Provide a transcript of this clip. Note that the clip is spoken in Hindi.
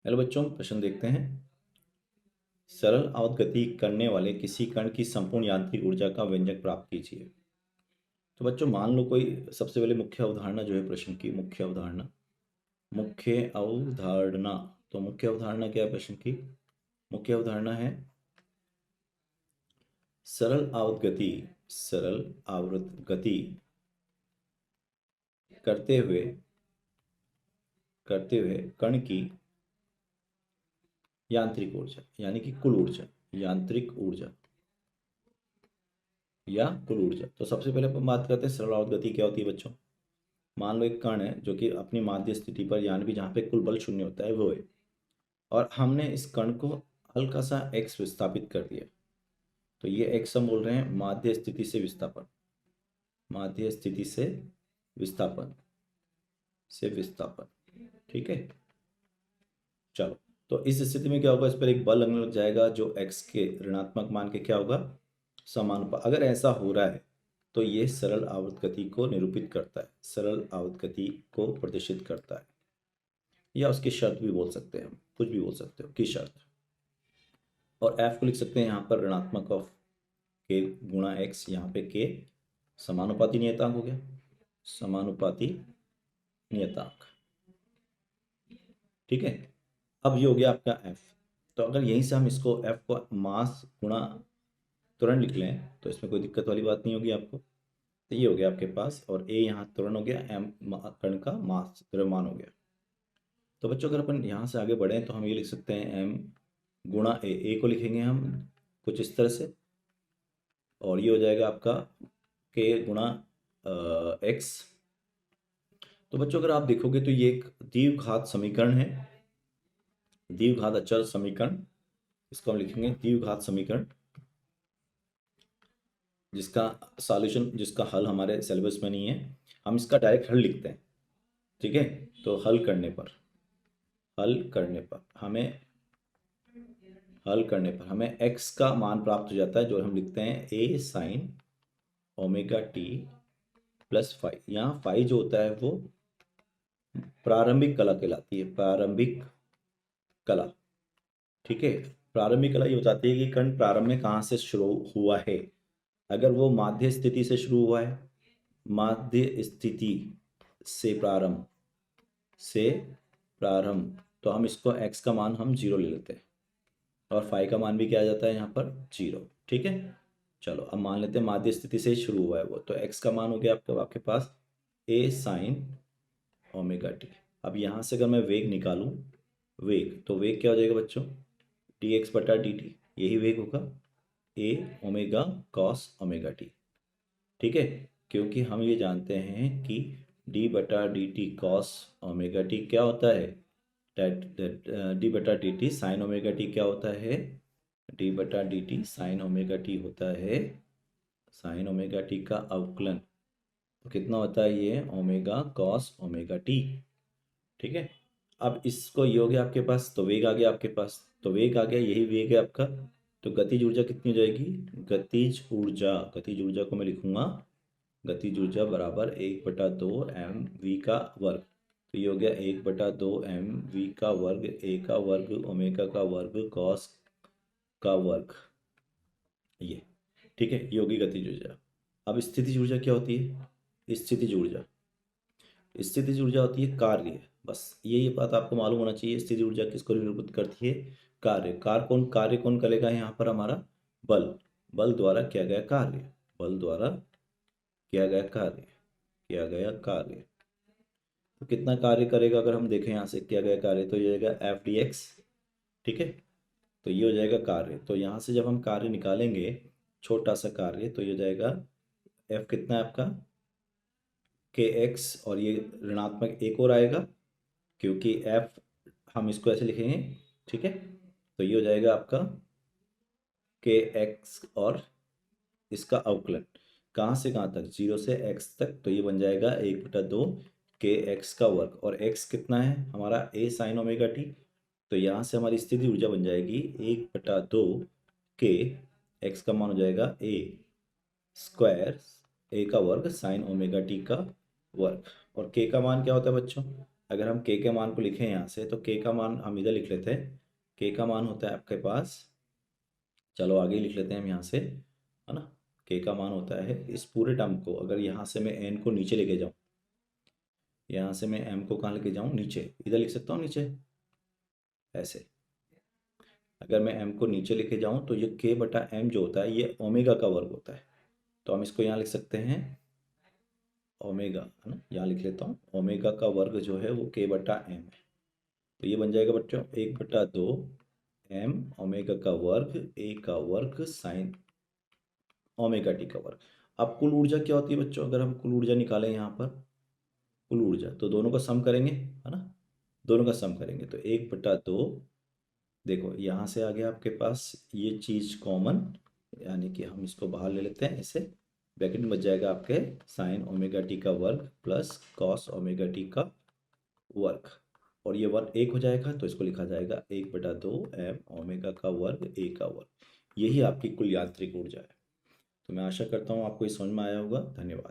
हेलो बच्चों, प्रश्न देखते हैं। सरल अवधि गति करने वाले किसी कण की संपूर्ण यांत्रिक ऊर्जा का व्यंजक प्राप्त कीजिए। तो बच्चों मान लो कोई सबसे पहले मुख्य अवधारणा जो है प्रश्न की मुख्य अवधारणा। तो मुख्य अवधारणा क्या है प्रश्न की? मुख्य अवधारणा है सरल आवृत्त गति करते हुए कण की यांत्रिक ऊर्जा यानी कि कुल ऊर्जा, यांत्रिक ऊर्जा या कुल ऊर्जा। तो सबसे पहले अपन बात करते हैं सरल आवृत्त गति क्या होती है बच्चों। मान लो एक कण है जो कि अपनी माध्य स्थिति पर यानी कि जहाँ पे कुल बल शून्य होता है वो है, और हमने इस कण को हल्का सा एक्स विस्थापित कर दिया। तो ये एक्स हम बोल रहे हैं माध्य स्थिति से विस्थापन, माध्य स्थिति विस्थापन से विस्थापन। ठीक है, चलो। तो इस स्थिति में क्या होगा, इस पर एक बल लगने लग जाएगा जो एक्स के ऋणात्मक मान के क्या होगा, समानुपात। अगर ऐसा हो रहा है तो ये सरल आवर्त गति को निरूपित करता है, सरल आवर्त गति को प्रदर्शित करता है, या उसकी शर्त भी बोल सकते हैं, हम कुछ भी बोल सकते हो की शर्त। और एफ को लिख सकते हैं यहाँ पर ऋणात्मक ऑफ के गुणा एक्स, यहाँ पे के समानुपाती नियतांक हो गया, समानुपाती नियतांक। ठीक है, अब ये हो गया आपका एफ। तो अगर यहीं से हम इसको एफ को मास गुणा त्वरण लिख लें तो इसमें कोई दिक्कत वाली बात नहीं होगी आपको। तो ये हो गया आपके पास, और ए यहाँ त्वरण हो गया, एम कण का मास द्रव्यमान हो गया। तो बच्चों अगर अपन यहाँ से आगे बढ़ें तो हम ये लिख सकते हैं एम गुणा ए को लिखेंगे हम कुछ इस तरह से, और ये हो जाएगा आपका के गुणा एक्स। तो बच्चों अगर आप देखोगे तो ये एक द्विघात समीकरण है, द्विघात अचर समीकरण। इसको हम लिखेंगे द्विघात समीकरण, जिसका सॉल्यूशन, जिसका हल हमारे सिलेबस में नहीं है। हम इसका डायरेक्ट हल लिखते हैं। ठीक है, तो हल करने पर हमें x का मान प्राप्त हो जाता है, जो हम लिखते हैं a sine omega T plus five. यहाँ फाइव जो होता है वो प्रारंभिक कला कहलाती है, प्रारंभिक कला। ठीक है, प्रारंभिक कला ये बताती है कि कण प्रारंभ में कहाँ से शुरू हुआ है। अगर वो माध्य स्थिति से शुरू हुआ है, माध्य स्थिति से प्रारंभ, तो हम इसको x का मान हम 0 ले लेते हैं, और फाइव का मान भी क्या आ जाता है यहाँ पर 0। ठीक है, चलो अब मान लेते हैं माध्य स्थिति से ही शुरू हुआ है वो, तो x का मान हो गया आपके पास a साइन ओमेगा टी। अब यहाँ से अगर मैं वेग निकालूं, वेग, तो वेग क्या हो जाएगा बच्चों, डी एक्स बटा डी टी, यही वेग होगा a omega cos omega T. ठीक है, क्योंकि हम ये जानते हैं कि डी बटा D T cos omega T क्या होता है, डी बटा D T sine omega T क्या होता है, डी बटा D T sine omega T होता है साइन ओमेगा टी का अवकलन। तो कितना होता है ये, ओमेगा कॉस ओमेगा टी। ठीक है, अब इसको ये हो गया आपके पास, तो वेग आ गया आपके पास, तो वेग आ गया, यही वेग है आपका। तो गतिज ऊर्जा कितनी हो जाएगी, गतिज ऊर्जा को मैं लिखूंगा, गतिज ऊर्जा बराबर 1/2 m v का वर्ग। तो ये हो गया 1/2 m v का वर्ग, a का वर्ग ओमेगा का वर्ग कॉस का वर्ग, ये। ठीक है, ये होगी गतिज ऊर्जा। अब स्थितिज ऊर्जा क्या होती है, स्थितिज ऊर्जा होती है कार्य। बस ये बात आपको मालूम होना चाहिए, स्थितिज ऊर्जा किसको निरूपित करती है, कार्य कौन करेगा यहाँ पर, हमारा बल, बल द्वारा किया गया कार्य, बल द्वारा किया गया कार्य। तो कितना कार्य करेगा, अगर हम देखें यहाँ से किया गया कार्य, तो ये हो जाएगा एफ डी एक्स। ठीक है, तो ये हो जाएगा कार्य। तो यहाँ से जब हम कार्य निकालेंगे, छोटा सा कार्य, तो ये हो जाएगा एफ कितना है आपका, के एक्स, और ये ऋणात्मक एक और आएगा क्योंकि एफ हम इसको ऐसे लिखेंगे। ठीक है, तो ये हो जाएगा आपका के एक्स, और इसका अवकलन कहाँ से कहाँ तक, 0 से x तक, तो ये बन जाएगा 1/2 के एक्स का वर्ग, और x कितना है हमारा a साइन ओमेगा टी। तो यहाँ से हमारी स्थिति ऊर्जा बन जाएगी 1/2 के एक्स का मान हो जाएगा a स्क्वायर, a का वर्ग साइन ओमेगा टी का वर्ग, और k का मान क्या होता है बच्चों, अगर हम के मान को लिखें यहाँ से, तो के का मान हम इधर लिख लेते हैं। के का मान होता है आपके पास, चलो आगे लिख लेते हैं हम यहाँ से, है ना। के का मान होता है, इस पूरे टर्म को अगर यहाँ से मैं एन को नीचे लेके जाऊँ, यहाँ से मैं एम को कहाँ लेके जाऊँ, नीचे, इधर लिख सकता हूँ नीचे ऐसे। अगर मैं एम को नीचे लेके जाऊँ तो ये के बटा एम जो होता है ये ओमेगा का वर्ग होता है। तो हम इसको यहाँ लिख सकते हैं ओमेगा, है ना, यहाँ लिख लेता हूँ। ओमेगा का वर्ग जो है वो के बटा एम है। तो ये बन जाएगा बच्चों 1/2 एम ओमेगा का वर्ग ए का वर्ग साइन ओमेगा टी का वर्ग। अब कुल ऊर्जा क्या होती है बच्चों, अगर हम कुल ऊर्जा निकालें यहाँ पर, कुल ऊर्जा तो दोनों का सम करेंगे, है ना, दोनों का सम करेंगे तो 1/2, देखो यहाँ से आ गया आपके पास ये चीज़ कॉमन, यानी कि हम इसको बाहर ले लेते हैं ऐसे, ब्रैकेट में बच जाएगा आपके साइन ओमेगा टी का वर्ग प्लस कॉस ओमेगा टी का वर्ग, और ये वर्ग एक हो जाएगा तो इसको लिखा जाएगा 1/2 एम ओमेगा का वर्ग ए का वर्ग। यही आपकी कुल यांत्रिक ऊर्जा है। तो मैं आशा करता हूँ आपको ये समझ में आया होगा। धन्यवाद।